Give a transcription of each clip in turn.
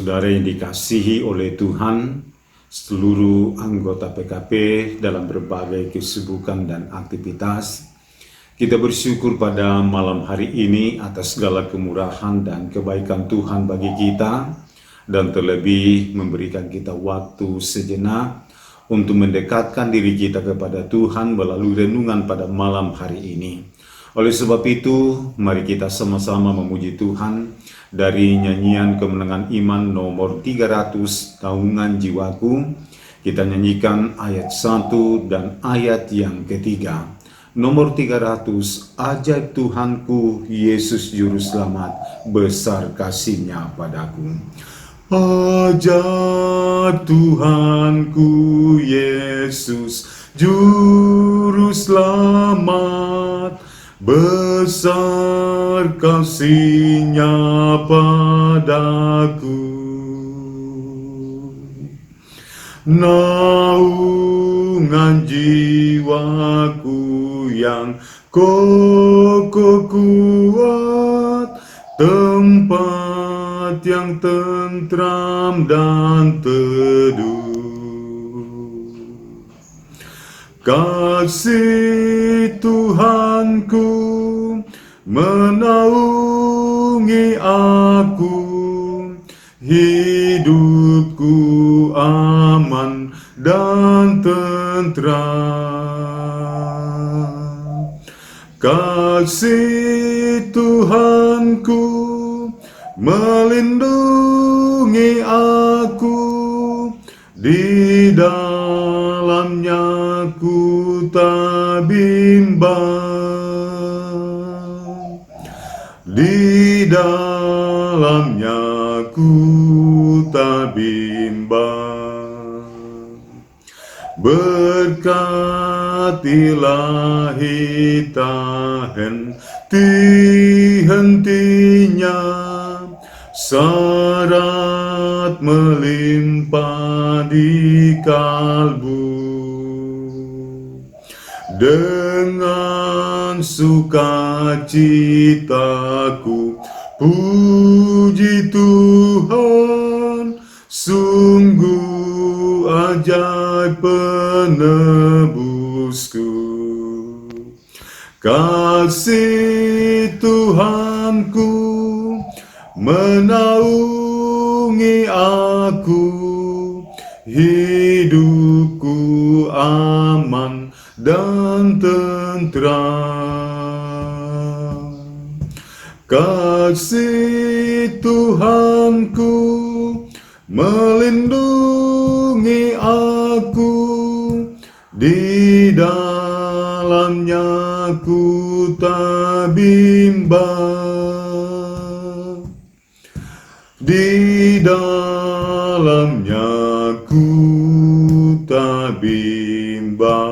Saudara yang dikasihi oleh Tuhan, seluruh anggota PKP dalam berbagai kesibukan dan aktivitas, kita bersyukur pada malam hari ini atas segala kemurahan dan kebaikan Tuhan bagi kita, dan terlebih memberikan kita waktu sejenak untuk mendekatkan diri kita kepada Tuhan melalui renungan pada malam hari ini. Oleh sebab itu, mari kita sama-sama memuji Tuhan dari nyanyian kemenangan iman nomor 300, Naungan Jiwaku. Kita nyanyikan ayat 1 dan ayat yang ketiga. Nomor 300, ajaib Tuhanku, Yesus Juru Selamat, besar kasih-Nya padaku. Ajaib Tuhanku, Yesus Juru Selamat, besar kasih-Nya padaku. Naungan jiwaku yang kokoh kuat, tempat yang tentram dan teduh. Kasih Tuhanku menaungi aku, hidupku aman dan tentram. Kasih Tuhanku melindungi aku, di dalamnya ku tak bimbang, di dalamnya ku tak bimbang. Berkatilah tak henti-hentinya, syarat melimpah di kalbu. Dengan sukacitaku puji Tuhan, sungguh ajaib penebusku. Kasih Tuhanku menaungi aku, hidupku aman dan tentram. Kasih Tuhanku melindungi aku, di dalamnya ku tak bimbang, di dalamnya ku tak bimbang.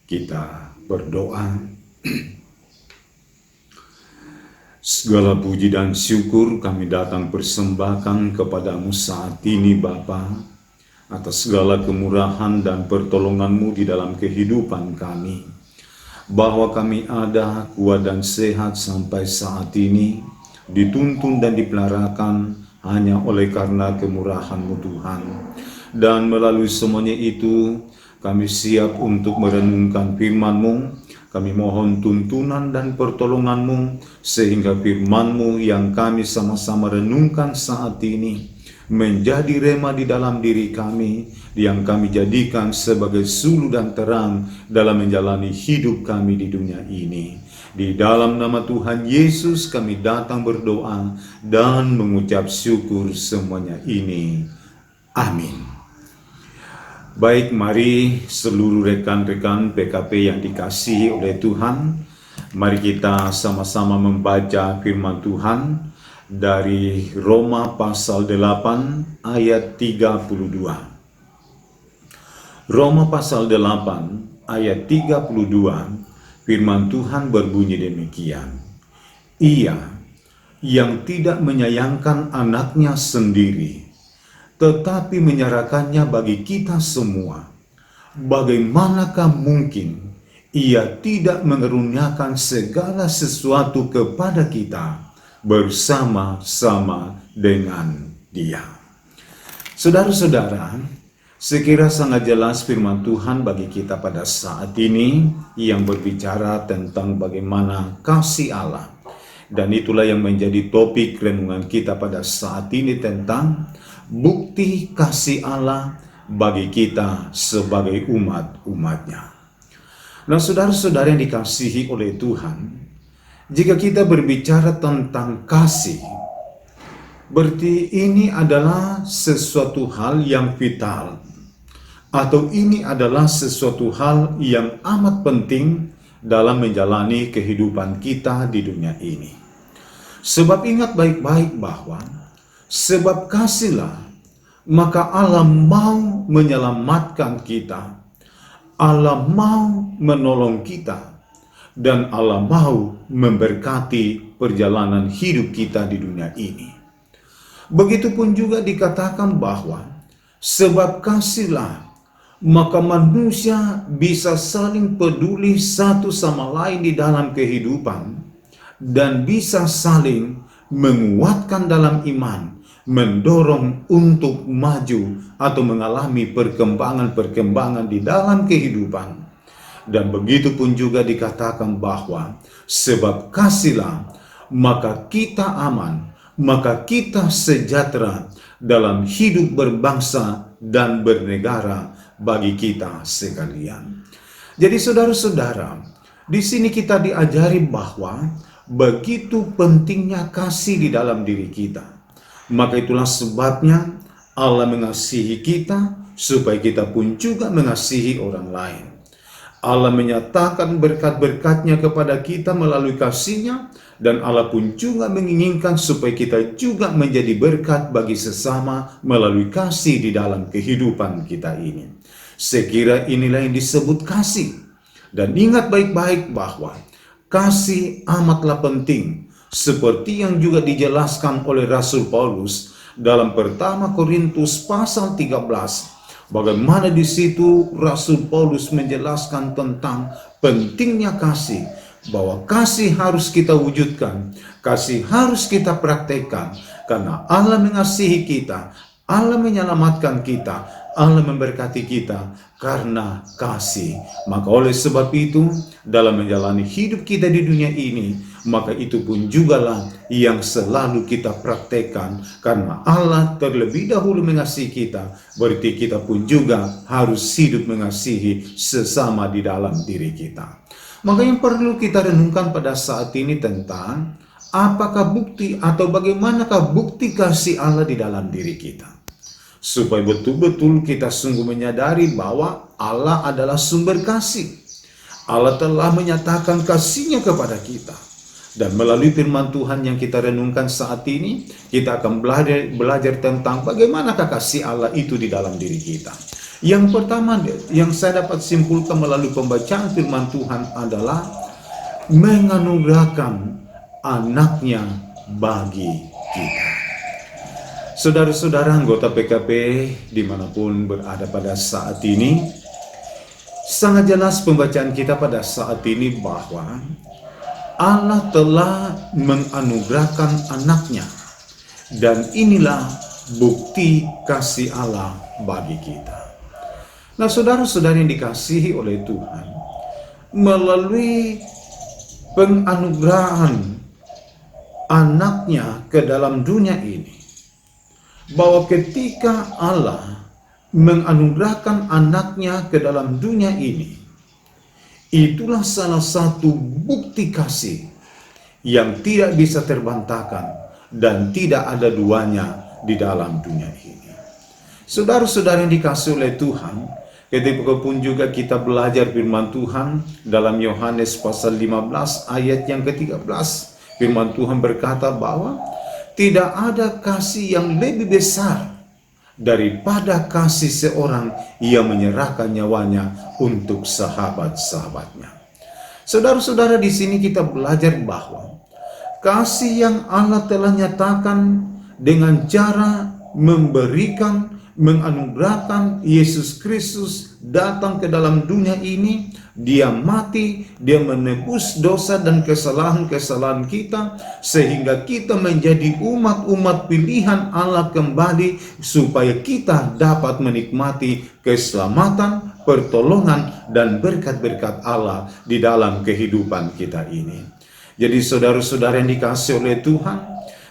Kita berdoa. Segala puji dan syukur kami datang persembahkan kepadamu saat ini Bapa, atas segala kemurahan dan pertolongan-Mu di dalam kehidupan kami, bahwa kami ada kuat dan sehat sampai saat ini, dituntun dan dipeliharakan hanya oleh karena kemurahan-Mu Tuhan. Dan melalui semuanya itu, kami siap untuk merenungkan firman-Mu. Kami mohon tuntunan dan pertolongan-Mu, sehingga firman-Mu yang kami sama-sama renungkan saat ini menjadi rema di dalam diri kami, yang kami jadikan sebagai suluh dan terang dalam menjalani hidup kami di dunia ini. Di dalam nama Tuhan Yesus kami datang berdoa dan mengucap syukur semuanya ini. Amin. Baik, mari seluruh rekan-rekan PKP yang dikasihi oleh Tuhan, mari kita sama-sama membaca firman Tuhan dari Roma pasal 8 ayat 32. Roma pasal 8 ayat 32, firman Tuhan berbunyi demikian. Ia yang tidak menyayangkan anaknya sendiri, tetapi menyerahkannya bagi kita semua, bagaimanakah mungkin Ia tidak mengeruniakan segala sesuatu kepada kita? bersama-sama dengan Dia. Saudara-saudara, sekira sangat jelas firman Tuhan bagi kita pada saat ini yang berbicara tentang bagaimana kasih Allah. Dan itulah yang menjadi topik renungan kita pada saat ini tentang bukti kasih Allah bagi kita sebagai umat-umatnya. Nah, saudara-saudara yang dikasihi oleh Tuhan, jika kita berbicara tentang kasih, berarti ini adalah sesuatu hal yang vital, atau ini adalah sesuatu hal yang amat penting dalam menjalani kehidupan kita di dunia ini. Sebab ingat baik-baik bahwa sebab kasihlah maka Allah mau menyelamatkan kita, Allah mau menolong kita, dan Allah mau memberkati perjalanan hidup kita di dunia ini. Begitupun juga dikatakan bahwa sebab kasihlah maka manusia bisa saling peduli satu sama lain di dalam kehidupan dan bisa saling menguatkan dalam iman, mendorong untuk maju atau mengalami perkembangan-perkembangan di dalam kehidupan. Dan begitu pun juga dikatakan bahwa sebab kasihlah maka kita aman, maka kita sejahtera dalam hidup berbangsa dan bernegara bagi kita sekalian. Jadi saudara-saudara, di sini kita diajari bahwa begitu pentingnya kasih di dalam diri kita. Maka itulah sebabnya Allah mengasihi kita supaya kita pun juga mengasihi orang lain. Allah menyatakan berkat-berkat-Nya kepada kita melalui kasih-Nya, dan Allah pun juga menginginkan supaya kita juga menjadi berkat bagi sesama melalui kasih di dalam kehidupan kita ini. Sekira inilah yang disebut kasih. Dan ingat baik-baik bahwa kasih amatlah penting, seperti yang juga dijelaskan oleh Rasul Paulus dalam pertama Korintus pasal 13. Bagaimana di situ Rasul Paulus menjelaskan tentang pentingnya kasih, bahwa kasih harus kita wujudkan, kasih harus kita praktekkan, karena Allah mengasihi kita, Allah menyelamatkan kita, Allah memberkati kita karena kasih. Maka oleh sebab itu, dalam menjalani hidup kita di dunia ini, maka itu pun jugalah yang selalu kita praktekkan. Karena Allah terlebih dahulu mengasihi kita, berarti kita pun juga harus hidup mengasihi sesama di dalam diri kita. Maka yang perlu kita renungkan pada saat ini tentang apakah bukti atau bagaimanakah bukti kasih Allah di dalam diri kita. Supaya betul-betul kita sungguh menyadari bahwa Allah adalah sumber kasih. Allah telah menyatakan kasih-Nya kepada kita. Dan melalui firman Tuhan yang kita renungkan saat ini, kita akan belajar tentang bagaimanakah kasih Allah itu di dalam diri kita. Yang pertama yang saya dapat simpulkan melalui pembacaan firman Tuhan adalah menganugerahkan anaknya bagi kita. Saudara-saudara anggota PKP dimanapun berada pada saat ini, sangat jelas pembacaan kita pada saat ini bahwa Allah telah menganugerahkan anaknya, dan inilah bukti kasih Allah bagi kita. Nah, saudara-saudara yang dikasihi oleh Tuhan, melalui penganugerahan anaknya ke dalam dunia ini, bahwa ketika Allah menganugerahkan anaknya ke dalam dunia ini, itulah salah satu bukti kasih yang tidak bisa terbantahkan dan tidak ada duanya di dalam dunia ini. Saudara-saudara yang dikasihi oleh Tuhan, ketika pun juga kita belajar firman Tuhan dalam Yohanes pasal 15 ayat yang ke-13, firman Tuhan berkata bahwa tidak ada kasih yang lebih besar daripada kasih seorang yang menyerahkan nyawanya untuk sahabat-sahabatnya. Saudara-saudara, di sini kita belajar bahwa kasih yang Allah telah nyatakan dengan cara memberikan, menganugerahkan Yesus Kristus datang ke dalam dunia ini. Dia mati, dia menebus dosa dan kesalahan-kesalahan kita, sehingga kita menjadi umat-umat pilihan Allah kembali, supaya kita dapat menikmati keselamatan, pertolongan, dan berkat-berkat Allah di dalam kehidupan kita ini. Jadi saudara-saudara yang dikasihi oleh Tuhan,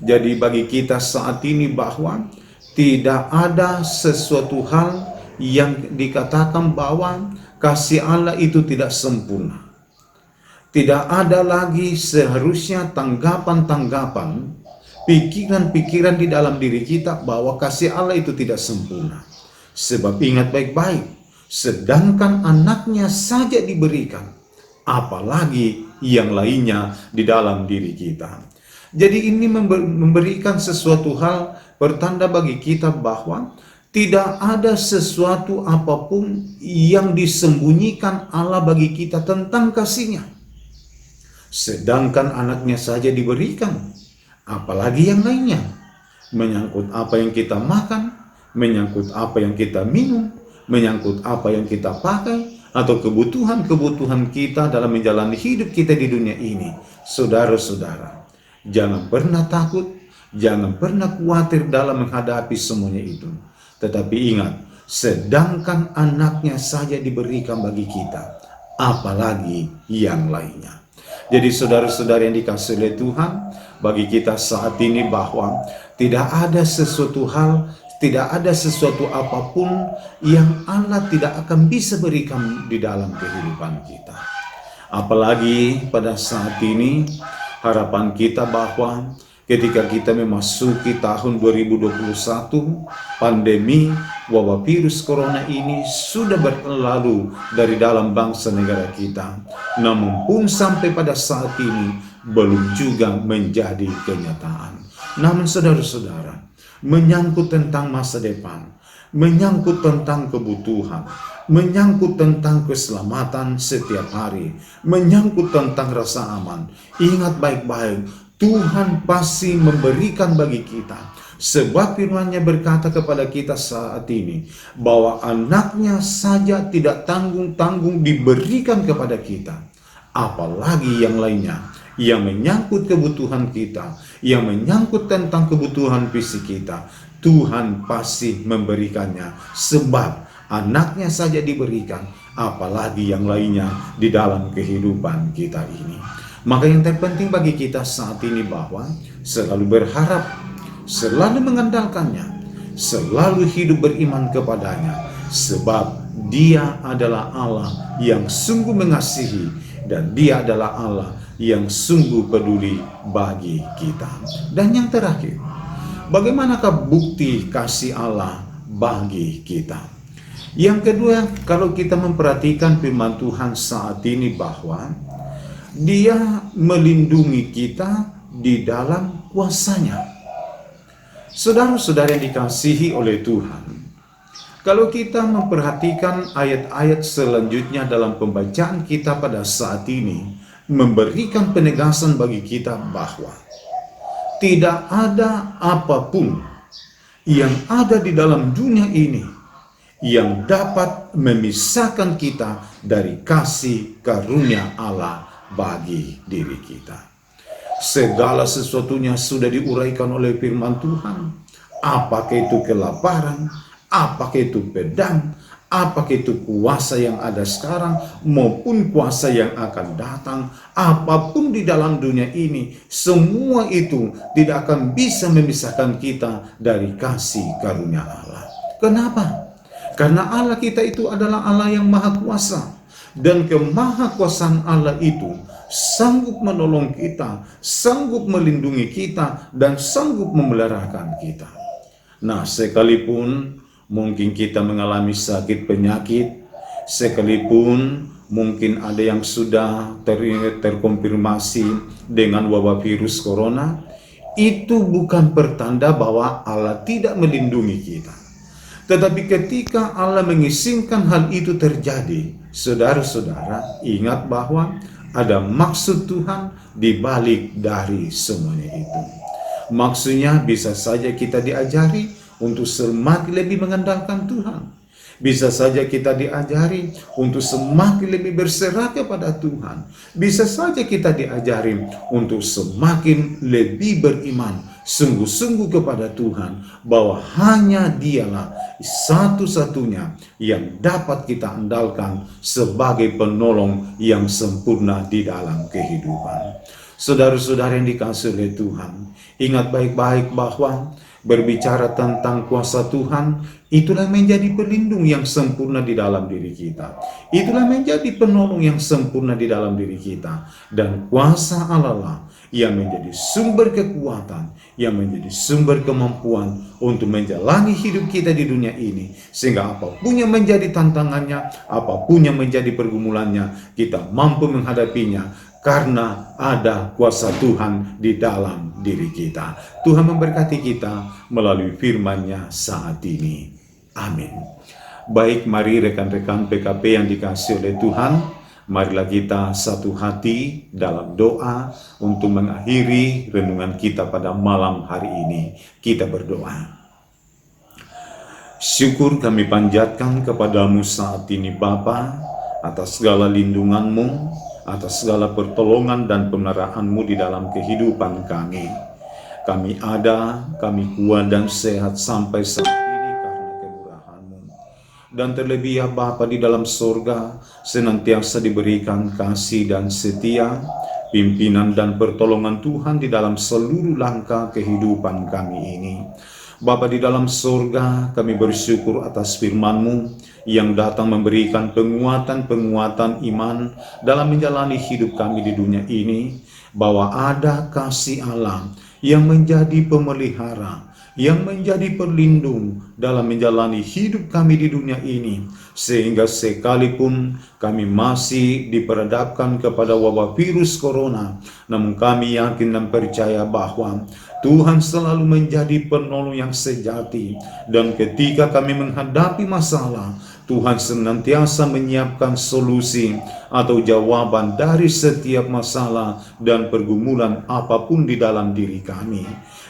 jadi bagi kita saat ini bahwa tidak ada sesuatu hal yang dikatakan bahwa kasih Allah itu tidak sempurna. Tidak ada lagi seharusnya tanggapan-tanggapan, pikiran-pikiran di dalam diri kita bahwa kasih Allah itu tidak sempurna. Sebab ingat baik-baik, sedangkan anaknya saja diberikan, apalagi yang lainnya di dalam diri kita. Jadi ini memberikan sesuatu hal pertanda bagi kita bahwa tidak ada sesuatu apapun yang disembunyikan Allah bagi kita tentang kasih-Nya. Sedangkan anaknya saja diberikan, apalagi yang lainnya. Menyangkut apa yang kita makan, menyangkut apa yang kita minum, menyangkut apa yang kita pakai, atau kebutuhan-kebutuhan kita dalam menjalani hidup kita di dunia ini. Saudara-saudara, jangan pernah takut, jangan pernah khawatir dalam menghadapi semuanya itu. Tetapi ingat, sedangkan anaknya saja diberikan bagi kita, apalagi yang lainnya. Jadi saudara-saudara yang dikasihi oleh Tuhan, bagi kita saat ini bahwa tidak ada sesuatu hal, tidak ada sesuatu apapun yang Allah tidak akan bisa berikan di dalam kehidupan kita. Apalagi pada saat ini, harapan kita bahwa ketika kita memasuki tahun 2021, pandemi wabah virus corona ini sudah berlalu dari dalam bangsa negara kita. Namun pun sampai pada saat ini belum juga menjadi kenyataan. Namun saudara-saudara, menyangkut tentang masa depan, menyangkut tentang kebutuhan, menyangkut tentang keselamatan setiap hari, menyangkut tentang rasa aman, ingat baik-baik, Tuhan pasti memberikan bagi kita. Sebab firman-Nya berkata kepada kita saat ini, bahwa anaknya saja tidak tanggung-tanggung diberikan kepada kita, apalagi yang lainnya, yang menyangkut kebutuhan kita, yang menyangkut tentang kebutuhan fisik kita, Tuhan pasti memberikannya. Sebab anaknya saja diberikan, apalagi yang lainnya di dalam kehidupan kita ini. Maka yang terpenting bagi kita saat ini bahwa selalu berharap, selalu mengandalkannya, selalu hidup beriman kepadanya. Sebab Dia adalah Allah yang sungguh mengasihi, dan Dia adalah Allah yang sungguh peduli bagi kita. Dan yang terakhir, bagaimanakah bukti kasih Allah bagi kita? Yang kedua, kalau kita memperhatikan firman Tuhan saat ini bahwa Dia melindungi kita di dalam kuasa-Nya. Saudara-saudara yang dikasihi oleh Tuhan, kalau kita memperhatikan ayat-ayat selanjutnya dalam pembacaan kita pada saat ini, memberikan penegasan bagi kita bahwa tidak ada apapun yang ada di dalam dunia ini yang dapat memisahkan kita dari kasih karunia Allah bagi diri kita. Segala sesuatunya sudah diuraikan oleh firman Tuhan. Apakah itu kelaparan, apakah itu pedang, apakah itu kuasa yang ada sekarang maupun kuasa yang akan datang, apapun di dalam dunia ini, semua itu tidak akan bisa memisahkan kita dari kasih karunia Allah. Kenapa? Karena Allah kita itu adalah Allah yang maha kuasa. Dan kemahakuasaan Allah itu sanggup menolong kita, sanggup melindungi kita, dan sanggup memeliharakan kita. Nah, sekalipun mungkin kita mengalami sakit penyakit, sekalipun mungkin ada yang sudah terkonfirmasi dengan wabah virus corona, itu bukan pertanda bahwa Allah tidak melindungi kita. Tetapi ketika Allah mengizinkan hal itu terjadi, saudara-saudara, ingat bahwa ada maksud Tuhan di balik dari semuanya itu. Maksudnya bisa saja kita diajari untuk semakin lebih mengandalkan Tuhan. Bisa saja kita diajari untuk semakin lebih berserah kepada Tuhan. Bisa saja kita diajari untuk semakin lebih beriman sungguh-sungguh kepada Tuhan, bahwa hanya Dialah satu-satunya yang dapat kita andalkan sebagai penolong yang sempurna di dalam kehidupan. Saudara-saudara yang dikasihi oleh Tuhan, ingat baik-baik bahwa berbicara tentang kuasa Tuhan, itulah menjadi pelindung yang sempurna di dalam diri kita. Itulah menjadi penolong yang sempurna di dalam diri kita. Dan kuasa Allah lah yang menjadi sumber kekuatan, yang menjadi sumber kemampuan untuk menjalani hidup kita di dunia ini. Sehingga apapun yang menjadi tantangannya, apapun yang menjadi pergumulannya, kita mampu menghadapinya karena ada kuasa Tuhan di dalam diri kita. Tuhan memberkati kita melalui firman-Nya saat ini. Amin. Baik, mari rekan-rekan PKP yang dikasihi oleh Tuhan, marilah kita satu hati dalam doa untuk mengakhiri renungan kita pada malam hari ini. Kita berdoa. Syukur kami panjatkan kepadamu saat ini Bapa, atas segala lindungan-Mu, atas segala pertolongan dan pemeliharaan-Mu di dalam kehidupan kami. Kami ada, kami kuat dan sehat sampai saat ini karena kemurahan-Mu. Dan terlebih ya Bapa di dalam surga, senantiasa diberikan kasih dan setia, pimpinan dan pertolongan Tuhan di dalam seluruh langkah kehidupan kami ini. Bapa di dalam surga, kami bersyukur atas firman-Mu yang datang memberikan penguatan-penguatan iman dalam menjalani hidup kami di dunia ini, bahwa ada kasih Allah yang menjadi pemelihara, yang menjadi pelindung dalam menjalani hidup kami di dunia ini, sehingga sekalipun kami masih diperhadapkan kepada wabah virus corona, namun kami yakin dan percaya bahwa Tuhan selalu menjadi penolong yang sejati, dan ketika kami menghadapi masalah, Tuhan senantiasa menyiapkan solusi atau jawaban dari setiap masalah dan pergumulan apapun di dalam diri kami.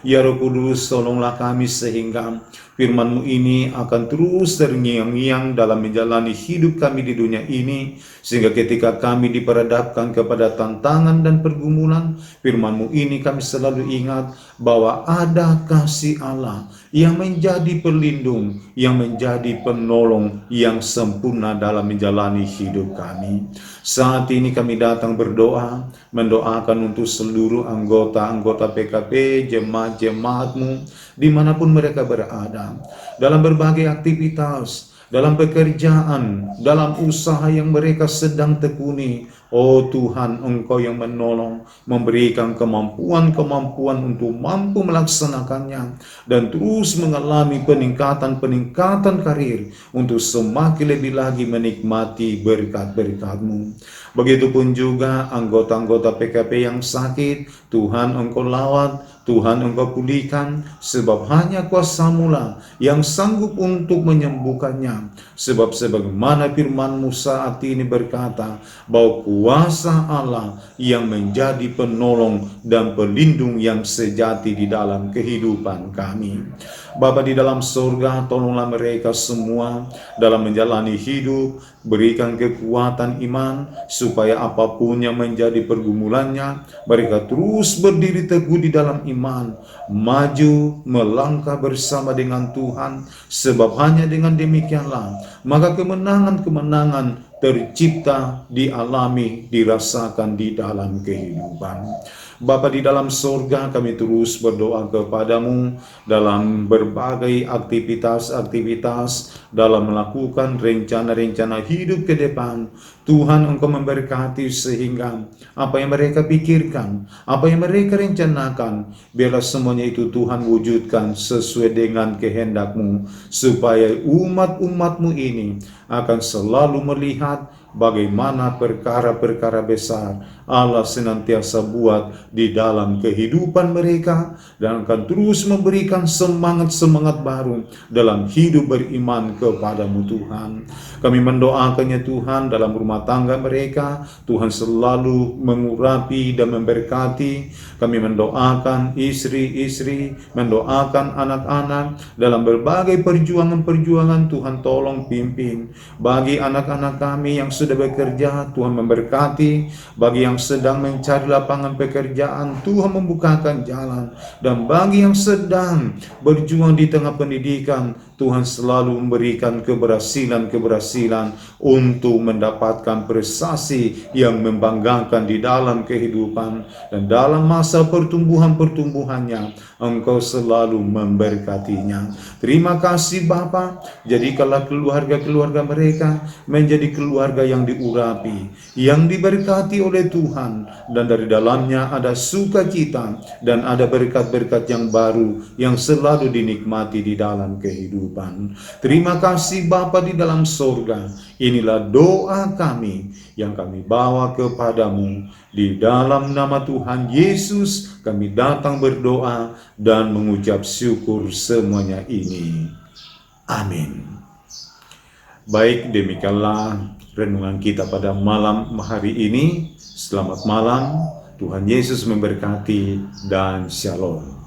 Ya Roh Kudus, tolonglah kami sehingga firman-Mu ini akan terus terngiang-ngiang dalam menjalani hidup kami di dunia ini, sehingga ketika kami diperhadapkan kepada tantangan dan pergumulan, firman-Mu ini kami selalu ingat bahwa ada kasih Allah yang menjadi pelindung, yang menjadi penolong yang sempurna dalam menjalani hidup kami. Saat ini kami datang berdoa, mendoakan untuk seluruh anggota-anggota PKP, jemaat-jemaat-Mu, dimanapun mereka berada, dalam berbagai aktivitas, dalam pekerjaan, dalam usaha yang mereka sedang tekuni. Oh Tuhan, Engkau yang menolong, memberikan kemampuan-kemampuan untuk mampu melaksanakannya, dan terus mengalami peningkatan-peningkatan karir untuk semakin lebih lagi menikmati berkat-berkat-Mu. Begitupun juga anggota-anggota PKP yang sakit, Tuhan Engkau lawat, Tuhan Engkau pulihkan, sebab hanya kuasa-Mu lah yang sanggup untuk menyembuhkannya. Sebab sebagaimana firman-Mu saat ini berkata, bahwa kuasa Allah yang menjadi penolong dan pelindung yang sejati di dalam kehidupan kami. Bapa di dalam surga, tolonglah mereka semua dalam menjalani hidup, berikan kekuatan iman, supaya apapun yang menjadi pergumulannya, mereka terus berdiri teguh di dalam iman, maju melangkah bersama dengan Tuhan, sebab hanya dengan demikianlah maka kemenangan-kemenangan tercipta, dialami, dirasakan di dalam kehidupan. Bapa di dalam surga, kami terus berdoa kepadamu dalam berbagai aktivitas-aktivitas, dalam melakukan rencana-rencana hidup ke depan. Tuhan Engkau memberkati sehingga apa yang mereka pikirkan, apa yang mereka rencanakan, biarlah semuanya itu Tuhan wujudkan sesuai dengan kehendak-Mu, supaya umat-umat-Mu ini akan selalu melihat bagaimana perkara-perkara besar Allah senantiasa buat di dalam kehidupan mereka, dan akan terus memberikan semangat-semangat baru dalam hidup beriman kepadamu Tuhan. Kami mendoakannya Tuhan dalam rumah tangga mereka, Tuhan selalu mengurapi dan memberkati. Kami mendoakan istri-istri, mendoakan anak-anak dalam berbagai perjuangan-perjuangan. Tuhan tolong pimpin. Bagi anak-anak kami yang sudah bekerja, Tuhan memberkati. Bagi yang sedang mencari lapangan pekerjaan, Tuhan membukakan jalan. Dan bagi yang sedang berjuang di tengah pendidikan, Tuhan selalu memberikan keberhasilan untuk mendapatkan prestasi yang membanggakan di dalam kehidupan. Dan dalam masa pertumbuhannya, Engkau selalu memberkatinya. Terima kasih Bapa. Jadikanlah keluarga-keluarga mereka menjadi keluarga yang diurapi, yang diberkati oleh Tuhan, dan dari dalamnya ada sukacita dan ada berkat-berkat yang baru yang selalu dinikmati di dalam kehidupan. Terima kasih Bapa di dalam sorga. Inilah doa kami yang kami bawa kepadamu. Di dalam nama Tuhan Yesus kami datang berdoa dan mengucap syukur semuanya ini. Amin. Baik, demikianlah renungan kita pada malam hari ini. Selamat malam, Tuhan Yesus memberkati dan shalom.